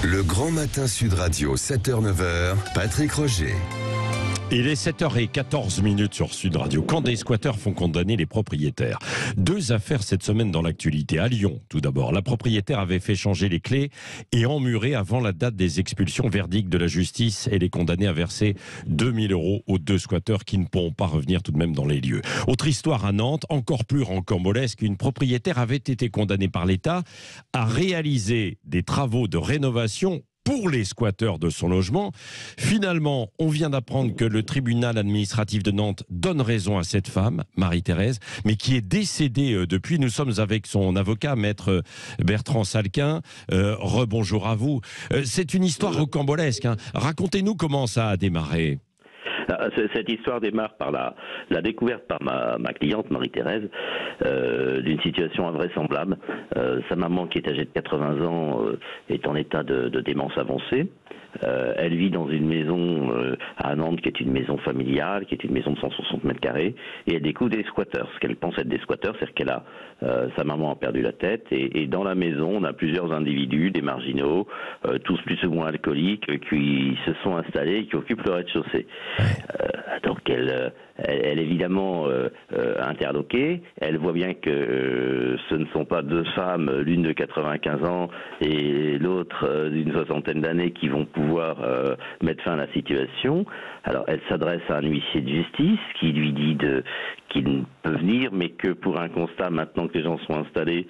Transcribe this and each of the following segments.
Le Grand Matin Sud Radio, 7h-9h, Patrick Roger. Il est 7h14 sur Sud Radio. Quand des squatteurs font condamner les propriétaires. Deux affaires cette semaine dans l'actualité. À Lyon, tout d'abord. La propriétaire avait fait changer les clés et emmurer avant la date des expulsions. Verdict de la justice. Elle est condamnée à verser 2000 € aux deux squatteurs qui ne pourront pas revenir tout de même dans les lieux. Autre histoire à Nantes, encore plus rocambolesque. Une propriétaire avait été condamnée par l'État à réaliser des travaux de rénovation pour les squatteurs de son logement. Finalement, on vient d'apprendre que le tribunal administratif de Nantes donne raison à cette femme, Marie-Thérèse, mais qui est décédée depuis. Nous sommes avec son avocat, maître Bertrand Salquin. Rebonjour à vous. C'est une histoire rocambolesque, hein. Racontez-nous comment ça a démarré. Cette histoire démarre par la découverte par ma cliente Marie-Thérèse d'une situation invraisemblable. Sa maman, qui est âgée de 80 ans, est en état de démence avancée. Elle vit dans une maison à Nantes qui est une maison familiale, qui est une maison de 160 mètres carrés, et elle découvre des squatteurs. Ce qu'elle pense être des squatteurs, c'est qu'elle a sa maman a perdu la tête, et dans la maison, on a plusieurs individus, des marginaux, tous plus ou moins alcooliques, qui se sont installés et qui occupent le rez-de-chaussée. Donc elle est évidemment interloquée. Elle voit bien que ce ne sont pas deux femmes, l'une de 95 ans et l'autre d'une soixantaine d'années, qui vont pouvoir mettre fin à la situation. Alors elle s'adresse à un huissier de justice qui lui dit qu'il peut venir, mais que pour un constat, maintenant que les gens sont installés,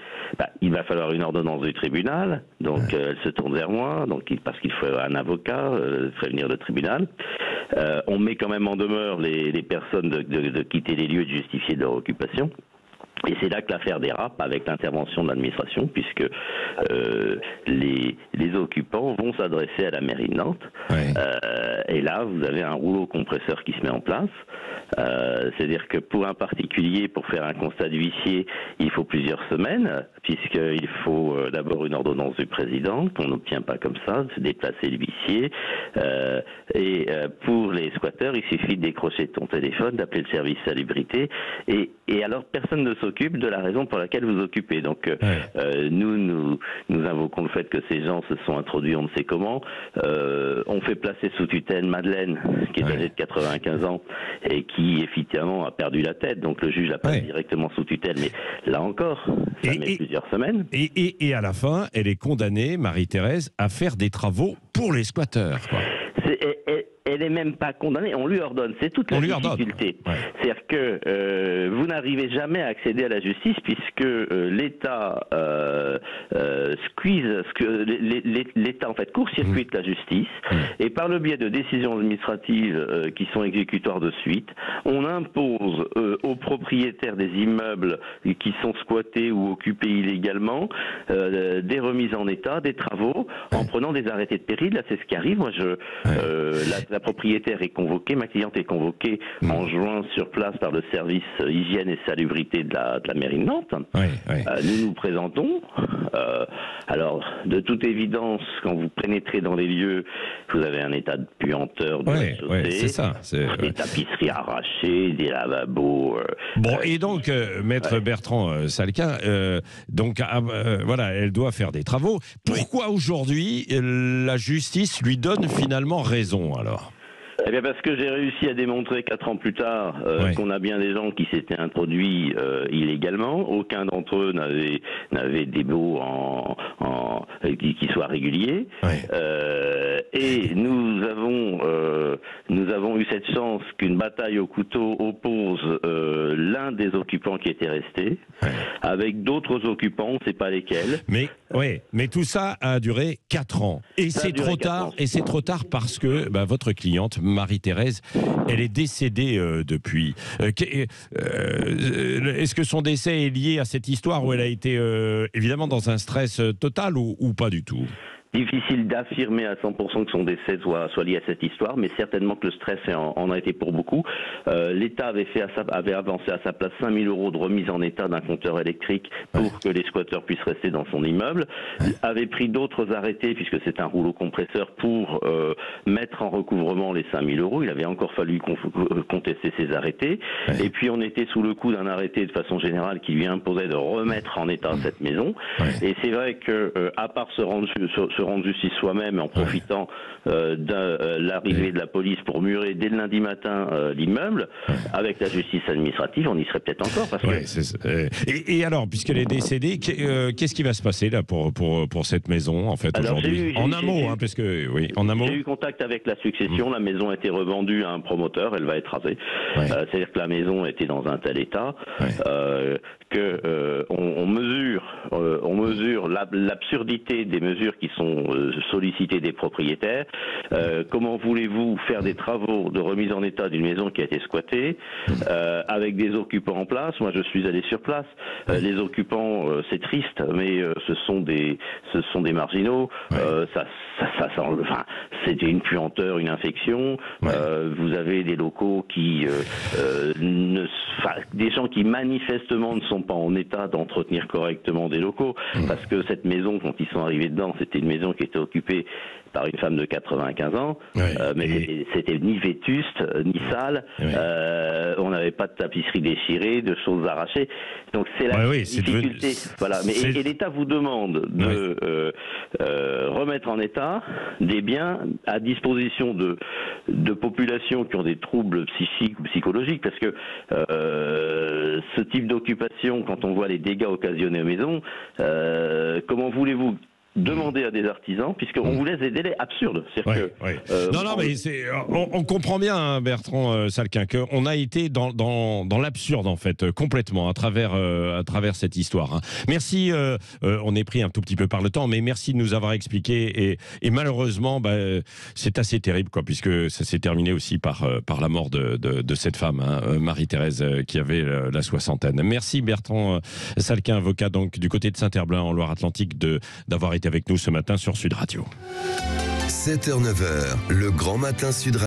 il va falloir une ordonnance du tribunal. Donc elle se tourne vers moi, parce qu'il faut un avocat, prévenir le tribunal. On met quand même en demeure les personnes de quitter les lieux et de justifier de leur occupation. Et c'est là que l'affaire dérape, avec l'intervention de l'administration, puisque les occupants vont s'adresser à la mairie de Nantes. Ouais. Et là, vous avez un rouleau compresseur qui se met en place. C'est-à-dire que pour un particulier, pour faire un constat d'huissier, il faut plusieurs semaines, puisqu'il faut d'abord une ordonnance du président, qu'on n'obtient pas comme ça, se déplacer l'huissier. Et pour les squatteurs, il suffit de décrocher ton téléphone, d'appeler le service salubrité, et alors personne ne s'occupe de la raison pour laquelle vous occupez. Donc nous invoquons le fait que ces gens se sont introduits on ne sait comment. On fait placer sous tutelle Madeleine, qui est âgée de 95 ans et qui effectivement a perdu la tête. Donc le juge la place directement sous tutelle. Mais là encore, ça met plusieurs semaines. Et à la fin, elle est condamnée, Marie-Thérèse, à faire des travaux pour les squatteurs, quoi. Elle n'est même pas condamnée, on lui ordonne. C'est toute la difficulté. C'est-à-dire que vous n'arrivez jamais à accéder à la justice, puisque l'État l'État en fait court-circuite la justice, et par le biais de décisions administratives qui sont exécutoires de suite, on impose aux propriétaires des immeubles qui sont squattés ou occupés illégalement des remises en état, des travaux, en prenant des arrêtés de péril. Là, c'est ce qui arrive. Moi, la propriétaire est convoquée, ma cliente est convoquée en juin sur place par le service hygiène et salubrité de la mairie de Nantes. Nous nous présentons. Alors, de toute évidence, quand vous pénétrez dans les lieux, vous avez un état de puanteur de rez-de-chaussée, c'est ça. Des tapisseries arrachées, des lavabos. Et donc, maître Bertrand Salquin, voilà, elle doit faire des travaux. Pourquoi aujourd'hui la justice lui donne finalement raison, alors ? Eh bien parce que j'ai réussi à démontrer 4 ans plus tard qu'on a bien des gens qui s'étaient introduits illégalement. Aucun d'entre eux n'avait des baux qui soient réguliers. Et nous avons eu cette chance qu'une bataille au couteau oppose l'un des occupants qui était resté avec d'autres occupants, on ne sait pas lesquels. Mais tout ça a duré 4 ans. Et c'est trop tard. Et c'est trop tard parce que votre cliente, Marie-Thérèse, elle est décédée depuis. Est-ce que son décès est lié à cette histoire où elle a été évidemment dans un stress total ou pas du tout ? Difficile d'affirmer à 100% que son décès soit lié à cette histoire, mais certainement que le stress en a été pour beaucoup. L'État avait avancé à sa place 5000 € de remise en état d'un compteur électrique pour que les squatteurs puissent rester dans son immeuble. Avait pris d'autres arrêtés, puisque c'est un rouleau compresseur, pour mettre en recouvrement les 5000 €. Il avait encore fallu contester ces arrêtés. Et puis on était sous le coup d'un arrêté de façon générale qui lui imposait de remettre en état cette maison. Et c'est vrai que, à part se rendre rendre justice soi-même en profitant de l'arrivée de la police pour murer dès le lundi matin l'immeuble. Avec la justice administrative, on y serait peut-être encore. Parce que... et alors, puisqu'elle est décédée, qu'est-ce qui va se passer là pour cette maison en fait aujourd'hui? En un mot, hein, parce que oui, en un mot. J'ai eu contact avec la succession. La maison a été revendue à un promoteur. Elle va être rasée. C'est-à-dire que la maison était dans un tel état que on mesure l'absurdité des mesures qui sont sollicitées des propriétaires. Comment voulez-vous faire des travaux de remise en état d'une maison qui a été squattée avec des occupants en place? Moi, je suis allé sur place. Les occupants, c'est triste, mais ce sont des marginaux. C'était une puanteur, une infection. Vous avez des locaux qui des gens qui manifestement ne sont pas en état d'entretenir correctement des locaux, parce que cette maison, quand ils sont arrivés dedans, c'était une maison qui était occupée par une femme de 95 ans, mais c'était ni vétuste, ni sale, on n'avait pas de tapisserie déchirée, de choses arrachées, donc c'est la difficulté. Voilà. Et l'État vous demande de remettre en état des biens à disposition de populations qui ont des troubles psychiques ou psychologiques, parce que ce type d'occupation, quand on voit les dégâts occasionnés aux maisons, comment voulez-vous demander à des artisans, puisqu'on vous laisse des délais absurdes. On comprend bien, hein, Bertrand Salkin, qu'on a été dans l'absurde, en fait, complètement, à travers cette histoire. Hein. Merci, on est pris un tout petit peu par le temps, mais merci de nous avoir expliqué, et malheureusement, c'est assez terrible, quoi, puisque ça s'est terminé aussi par la mort de cette femme, hein, Marie-Thérèse, qui avait la soixantaine. Merci Bertrand Salkin, avocat donc du côté de Saint-Herblain, en Loire-Atlantique, d'avoir été avec nous ce matin sur Sud Radio. 7h-9h, le grand matin Sud Radio.